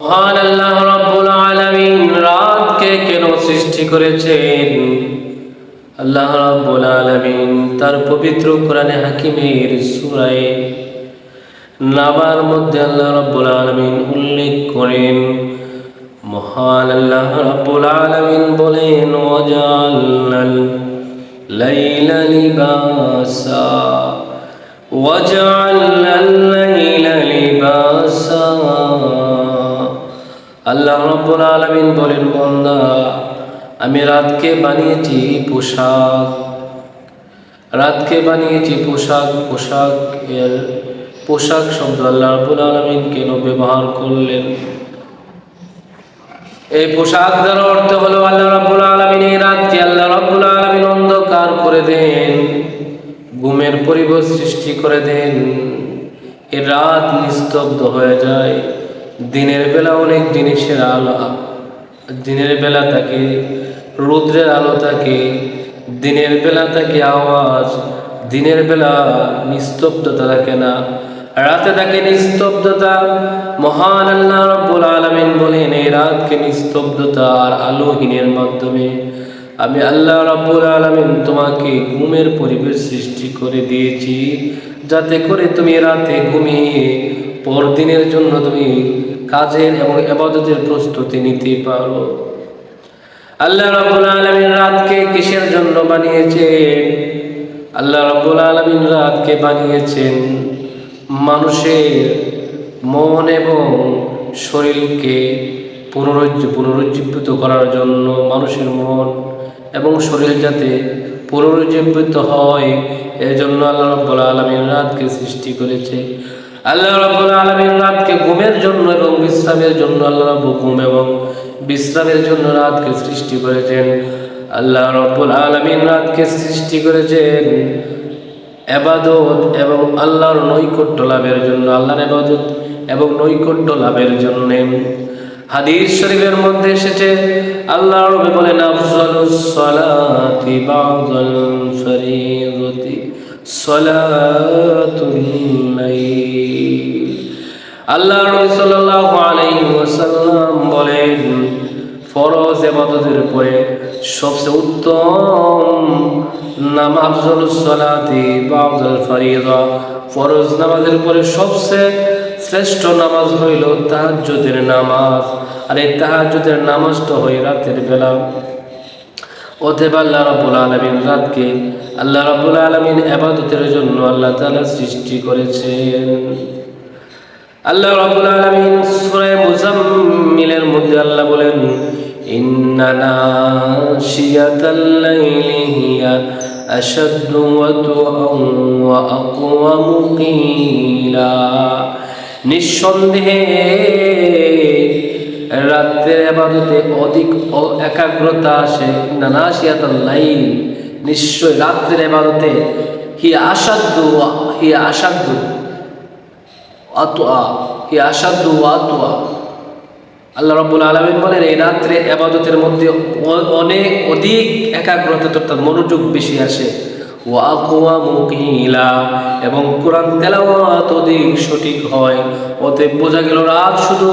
মহান আল্লাহ রাব্বুল আলামিন রাতকে কেন সৃষ্টি করেছেন? আল্লাহ রাব্বুল আলামিন তার পবিত্র কোরআনে হাকিমের সূরা নাবার মধ্যে আল্লাহ রাব্বুল আলামিন উল্লেখ করেন। মহান আল্লাহ রাব্বুল আলামিন বলেন, ওয়াজআলনাল লাইলা লিবাসা ওয়াজআলনাল লাইলা লিবাসা। আল্লাহ রাব্বুল আলামিন বলেন, বান্দা, আমি রাতকে বানিয়েছি পোশাক। রাতকে বানিয়েছি পোশাক। পোশাক এর পোশাক শব্দ আল্লাহ রাব্বুল আলামিন কেন ব্যবহার করলেন? এই পোশাক দ্বারা অর্থ হলো আল্লাহ রাব্বুল আলামিন এই রাতকে আল্লাহ রাব্বুল আলামিন অন্ধকার করে দেন, ঘুমের পরিবেশ সৃষ্টি করে দেন। এই রাত নিস্তব্ধ হয়ে যায়। দিনের বেলা অনেক জিনিসের আলো, দিনের বেলা থাকে রৌদ্রের আলো থাকে, দিনের বেলা থাকে আওয়াজ, দিনের বেলা নিস্তব্ধতা থাকে না, রাতে থাকে নিস্তব্ধতা। মহান আল্লাহ রাব্বুল আলামিন বলেন, এই রাতকে নিস্তব্ধতা আর আলোহীনের মাধ্যমে আমি আল্লাহ রাব্বুল আলামিন তোমাকে ঘুমের পরিবেশ সৃষ্টি করে দিয়েছি, যাতে করে তুমি রাতে ঘুমিয়ে পরদিনের জন্য তুমি কাজের এবং ইবাদতের প্রস্তুতি নিতে পারো। আল্লাহ রাব্বুল আলামিন রাতকে কিসের জন্য বানিয়েছেন? আল্লাহ রাব্বুল আলামিন রাতকে বানিয়েছেন মানুষের মন এবং শরীরকে পুনরুজ্জীবিত করার জন্য। মানুষের মন এবং শরীর যাতে পুনরুজ্জীবিত হয়, এজন্য আল্লাহ রাব্বুল আলামিন রাতকে সৃষ্টি করেছে। আল্লাহ রাব্বুল আলামিন রাতকে ঘুমের জন্য এবং বিশ্রামের জন্য আল্লাহ রাব্বুল ঘুম এবং বিশ্রামের জন্য রাতকে সৃষ্টি করেছেন। আল্লাহ রাব্বুল আলামিন রাতকে সৃষ্টি করেছেন ইবাদত এবং আল্লাহর নৈকট্য লাভের জন্য, আল্লাহর ইবাদত এবং নৈকট্য লাভের জন্য। হাদিস শরীফের মধ্যে এসেছে, আল্লাহর নবী বলেন, আফজালুস সালাতি বা'দাল ফরিয়তি সালাতুল লাইল। আল্লাহর নবী সাল্লাল্লাহু আলাইহি ওয়াসাল্লাম বলেন, ফরজ ইবাদতের পরে সবচেয়ে উত্তম নামাজ আফজালুস সালাতি বা'দাল ফরিয়্যা, ফরজ নামাজের পরে সবচেয়ে শ্রেষ্ঠ নামাজ হইল তাহাজ্জুদের নামাজ। আর এই তাহাজ্জুদের নামাজটা হয় রাতের বেলা। অতএব আল্লাহ রাব্বুল আলামিন রাতকে আল্লাহ রাব্বুল আলামিন ইবাদতের জন্য আল্লাহ তাআলা সৃষ্টি করেছেন। আল্লাহ রাব্বুল আলামিন সূরা মুজাম্মিলের মধ্যে আল্লাহ বলেন, ইন্না নাশিয়াতাল লাইলি হিয়া আশাদ্দু ওয়াতআন ওয়া আকওয়ামু কিলা। নিঃসন্দেহে রাতের ইবাদতে অধিক একাগ্রতা আসে। নাশিয়াতাল লাইল, নিশ্চয় রাতের ইবাদতে হিয়া আশাদ্দু আতওয়া। আল্লাহ রাব্বুল আলামিন বলেন, এই রাত্রে ইবাদতের মধ্যে অধিক একাগ্রতা অর্থাৎ মনোযোগ বেশি আসে। ওয়া আকওয়ামু কিলা, এবং কোরআন তেলাওয়াত অধিক সঠিক হয়। অতএব বোঝা গেল রাত শুধু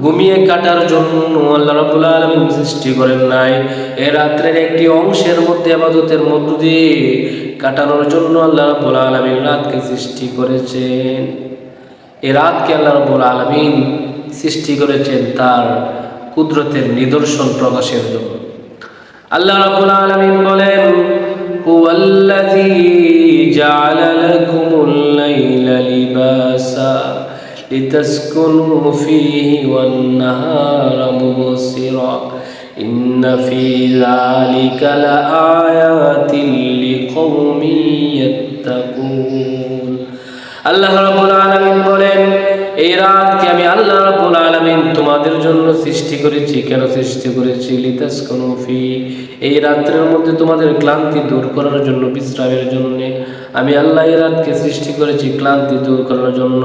ঘুমিয়ে কাটার জন্য আল্লাহ রাব্বুল আলামিন সৃষ্টি করেন নাই, এই রাত্রের একটি অংশের মধ্যে ইবাদতের মধ্য দিয়ে কাটানোর জন্য আল্লাহ রাব্বুল আলামিন রাতকে সৃষ্টি করেছেন। এই রাতকে আল্লাহ রাব্বুল আলামিন সৃষ্টি করেছেন তার কুদরতের নিদর্শন প্রকাশের জন্য। আল্লাহ রাব্বুল আলামিন বলেন, হুয়াল্লাযী জাআলা লাকুমুল লাইলা লিবাসা লিতাসকুনু ফীহি ওয়ান নাহারা মুবসিরা ইন্না ফী যালিকা লাআয়াতিন লিকওমিন ইয়াত্তাকুন। আল্লাহ রাব্বুল আলামিন বলেন, এই রাতকে আমি আল্লাহ রাব্বুল আলামিন তোমাদের জন্য সৃষ্টি করেছি। কেন সৃষ্টি করেছি? লিতাসকুনু ফি, এই রাত্রের মধ্যে তোমাদের ক্লান্তি দূর করার জন্য, বিশ্রামের জন্য আমি আল্লাহ এই রাতকে সৃষ্টি করেছি ক্লান্তি দূর করার জন্য।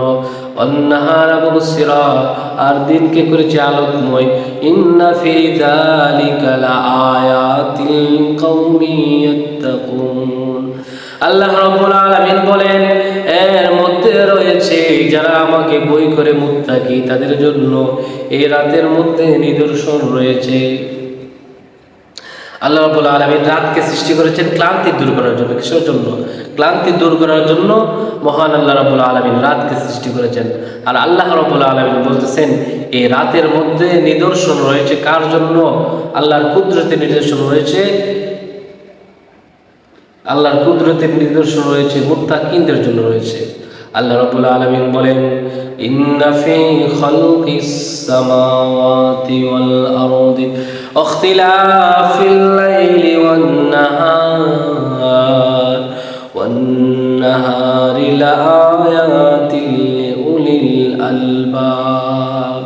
অন্নাহারা মুবসিরা, আর দিনকে করেছি আলোকময়। ইন্না ফি যালিকা লাআয়াতিন লিকওমিন ইয়াত্তাকুন। আল্লাহ রাব্বুল আলামিন বলেন, এর মধ্যে রয়েছে রয়েছে যারা আমাকে ভয় করে মুত্তাকি তাদের জন্য এই রাতের মধ্যে নিদর্শন রয়েছে। আল্লাহ রাব্বুল আলামিন রাতকে সৃষ্টি করেছেন ক্লান্তি দূর করার জন্য। কিসের জন্য? ক্লান্তি দূর করার জন্য মহান আল্লাহ রাব্বুল আলামিন রাতকে সৃষ্টি করেছেন। আর আল্লাহ রাব্বুল আলামিন বলতেছেন এই রাতের মধ্যে নিদর্শন রয়েছে কার জন্য? আল্লাহর কুদরতের নিদর্শন রয়েছে, আল্লাহর কুদরতের নিদর্শন রয়েছে মুত্তাকিনদের জন্য রয়েছে। আল্লাহ রাব্বুল আলামিন বলেন ইন্না ফি খালকিস সামাওয়াতি ওয়াল আরদি ইখতিলাফিল লাইলি ওয়ান নাহারি লাআয়াতিন লিউলিল আলবাব।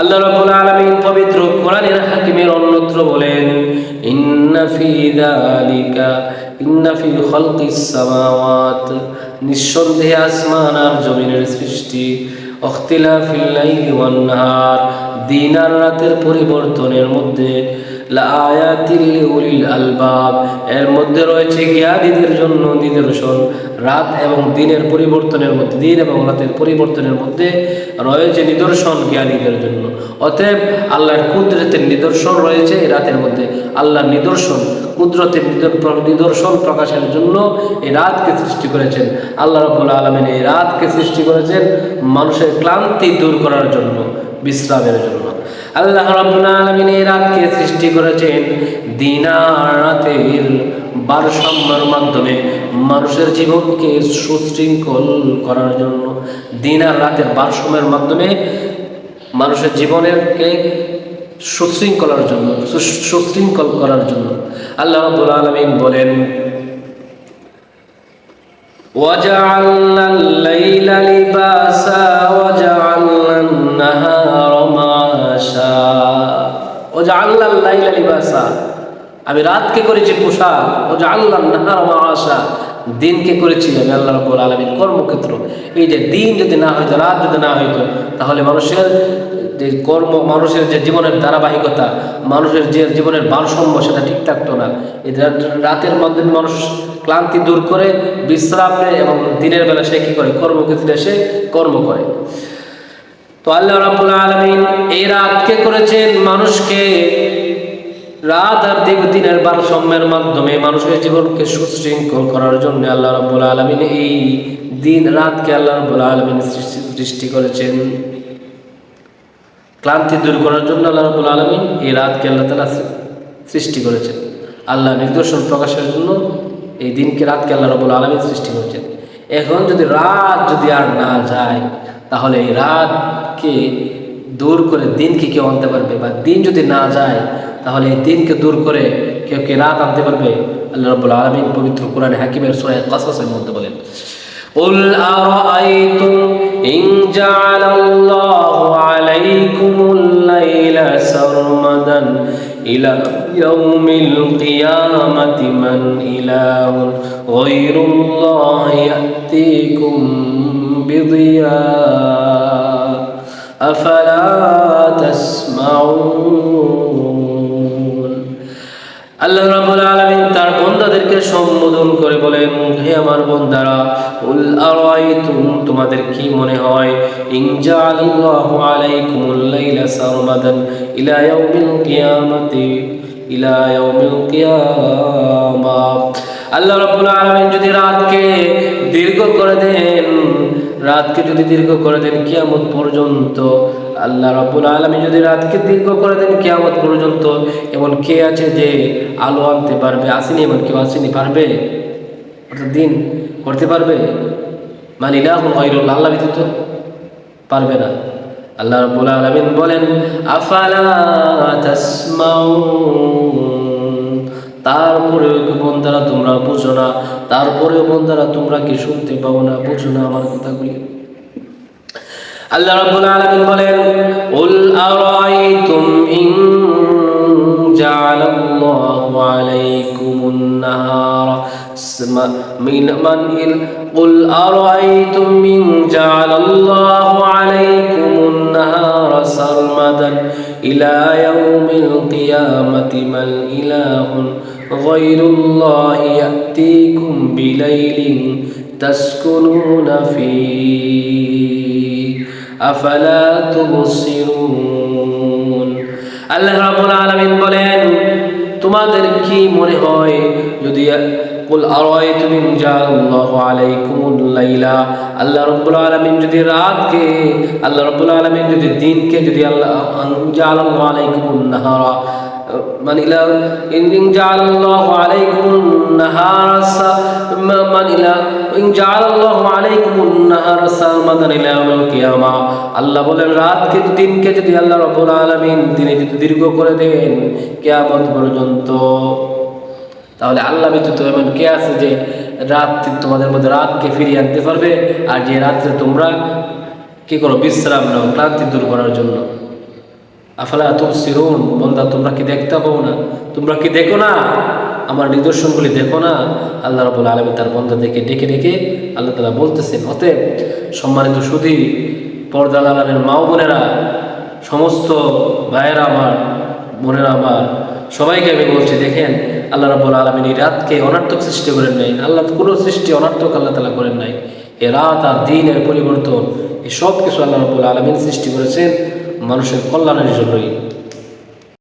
আল্লাহ রাব্বুল আলামিন পবিত্র কোরআনের হাকিমের অন্যত্র বলেন ইন্না ফি খালকিস সামাওয়াত, নিঃসন্দেহে আসমান আর জমিনের সৃষ্টি, ইখতিলাফিল লাইলি ওয়ান নাহার, দিন আর রাতের পরিবর্তনের মধ্যে, লাআয়াতিল লিউলিল আলবাব, এর মধ্যে রয়েছে জ্ঞানীদের জন্য নিদর্শন। রাত এবং দিনের পরিবর্তনের মধ্যে, দিন এবং রাতের পরিবর্তনের মধ্যে রয়েছে নিদর্শন জ্ঞানীদের জন্য। অতএব আল্লাহর কুদরতের নিদর্শন রয়েছে এই রাতের মধ্যে। আল্লাহর নিদর্শন, কুদরতের নিদর্শন প্রকাশের জন্য এই রাতকে সৃষ্টি করেছেন। আল্লাহ রাব্বুল আলামিন এই রাতকে সৃষ্টি করেছেন মানুষের ক্লান্তি দূর করার জন্য, বিশ্রামের জন্য। আল্লাহ রাব্বুল আলামিন এই রাতকে সৃষ্টি করেছেন দিন আর রাতের ভারসাম্যের মাধ্যমে মানুষের জীবনকে সুশৃঙ্খল করার জন্য। দিন আর রাতের ভারসাম্যের মাধ্যমে মানুষের জীবনকে সুশৃঙ্খল করার জন্য আল্লাহ রাব্বুল আলামিন বলেন ওয়াজআলনাল লাইলা লিবাসা ওয়াজআলনান নাহারা মাআশা। ওয়াজআলনাল লাইলা লিবাসা, আমি রাতকে করেছি পোশাক। ওয়াজআলনান নাহারা মাআশা, দিনকে করেছি আমি আল্লাহ রাব্বুল আলামিন কর্মক্ষেত্র। এই যে দিন যদি না হইতো, রাত যদি না হইতো, তাহলে মানুষের যে কর্ম, মানুষের যে জীবনের ধারাবাহিকতা, মানুষের যে জীবনের ভারসাম্য সেটা ঠিক থাকতো না। এই রাতের মধ্যে মানুষ ক্লান্তি দূর করে বিশ্রাম নেয় এবং দিনের বেলা সে কী করে? কর্মক্ষেত্রে এসে কর্ম করে। তো আল্লাহ রাব্বুল আলামিন এই রাতকে করেছেন মানুষকে, রাত আর দিনের ভারসাম্যের মাধ্যমে মানুষের জীবনকে সুশৃঙ্খল করার জন্য আল্লাহ রাব্বুল আলামিন এই দিন রাতকে আল্লাহ রাব্বুল আলামিন সৃষ্টি করেছেন। ক্লান্তি দূর করার জন্য আল্লাহ রাব্বুল আলামিন এই রাতকে আল্লাহ তাআলা সৃষ্টি করেছেন। আল্লাহ নিদর্শন প্রকাশের জন্য এই দিনকে, রাতকে আল্লাহ রাব্বুল আলামিন সৃষ্টি করেছেন। এখন যদি রাত যদি আর না যায়, তাহলে এই রাতকে দূর করে দিনকে কেউ আনতে পারবে? বা দিন যদি না যায়, তাহলে এই দিনকে দূর করে কেউ কে রাত আনতে পারবে? আল্লাহ রাব্বুল আলামিন পবিত্র কোরআনে হাকিমের সূরা কাসাসের মধ্যে বলেন قل أرأيتم إن جعل الله عليكم الليل سرمدا إلى يوم القيامة من إله غير الله يأتيكم بضياء أفلا تسمعون। আল্লাহ রাব্বুল আলামিন তার বান্দাদেরকে সম্বোধন করে বলেন, হে আমার বান্দারা, কুল আরাইতুম, তোমাদের কি মনে হয়, ইন জাআলাল্লাহু আলাইকুমুল লাইলা সারমাদান ইলা ইয়াউমিল কিয়ামা, আল্লাহ রাব্বুল আলামিন যদি রাতকে দীর্ঘ করে দেন, রাতকে যদি দীর্ঘ করে দেন কিয়ামত পর্যন্ত, আল্লাহ রাব্বুল আলামিন যদি রাতকে দীর্ঘ করে দেন কিয়ামত পর্যন্ত, এমন কে আছে যে আলো আনতে পারবে? আসেনি, এমন কেউ আসেনি, পারবে? অর্থাৎ দিন করতে পারবে? মান ইলাহুন গায়রুল্লাহ, আল্লাহ ব্যতীত পারবে না। আল্লাহ রাব্বুল আলামিন বলেন আফালা তাসমাউন, তারপরেও কি বন্দারা তোমরা বুঝো না? তারপরেও বন্দারা তোমরা কি শুনতে পাও না, বুঝো না আমার কথাগুলি? আল্লাহ রাব্বুল আলামিন বলেন কুল আরাইতুম ইন জাআলাল্লাহু আলাইকুমুন নাহারা قل أرأيتم إن جعل الله عليكم النهار سرمدا إلى يوم القيامة من إله غير الله يأتيكم بليل تسكنون فيه أفلا تبصرون আল্লাহ রাব্বুল আলামিন বলেন, তোমাদের কি মনে হয় যদি কুল আরাইতুম ইন জাআলাল্লাহু আলাইকুমুল লাইলা, আল্লাহ রাব্বুল আলামিন যদি রাতকে, আল্লাহ রাব্বুল আলামিন যদি দিনকে, যদি আল্লাহ জাআলাল্লাহু আলাইকুমুন নাহারা মানে ইলা ইন জাআলাল্লাহু আলাইকুমুন নাহারা মানে ইলা ইন জাআলাল্লাহু আলাইকুমুন নাহারা সারমাদান ইলা ইয়াউমিল কিয়ামা, আল্লাহ বলেন রাতকে দিনকে যদি আল্লাহ রাব্বুল আলামিন দিনে যদি দীর্ঘ করে দেন কিয়ামত পর্যন্ত, তাহলে আল্লাহ ব্যতীত এমন কে আছে যে রাত তোমাদের মধ্যে রাতকে ফিরিয়ে আনতে পারবে, আর যে রাত্রে তোমরা কি করো, বিশ্রাম নাও ক্লান্তি দূর করার জন্য। আফালা তুবসিরুন, বান্দা তোমরা কি দেখতে পাও না, তোমরা কি দেখো না, আমার নিদর্শনগুলি দেখো না? আল্লাহ রাব্বুল আলামিন তার বান্দাদেরকে ডেকে ডেকে আল্লাহ তাআলা বলতেছেন। অতএব সম্মানিত সুধী, পর্দা লাগানোর মা বোনেরা, সমস্ত ভাইয়েরা আমার, বোনেরা আমার, সবাইকে আমি বলছি, দেখেন আল্লাহ রাব্বুল আলামিন এই রাতকে অনর্থক সৃষ্টি করেন নাই। আল্লাহ কোনো সৃষ্টি অনর্থক আল্লাহ তাআলা করেন নাই। এ রাত আর দিনের পরিবর্তন, এই সব কিছু আল্লাহ রাব্বুল আলামিন সৃষ্টি করেছেন মানুষের কল্যাণের জন্যই।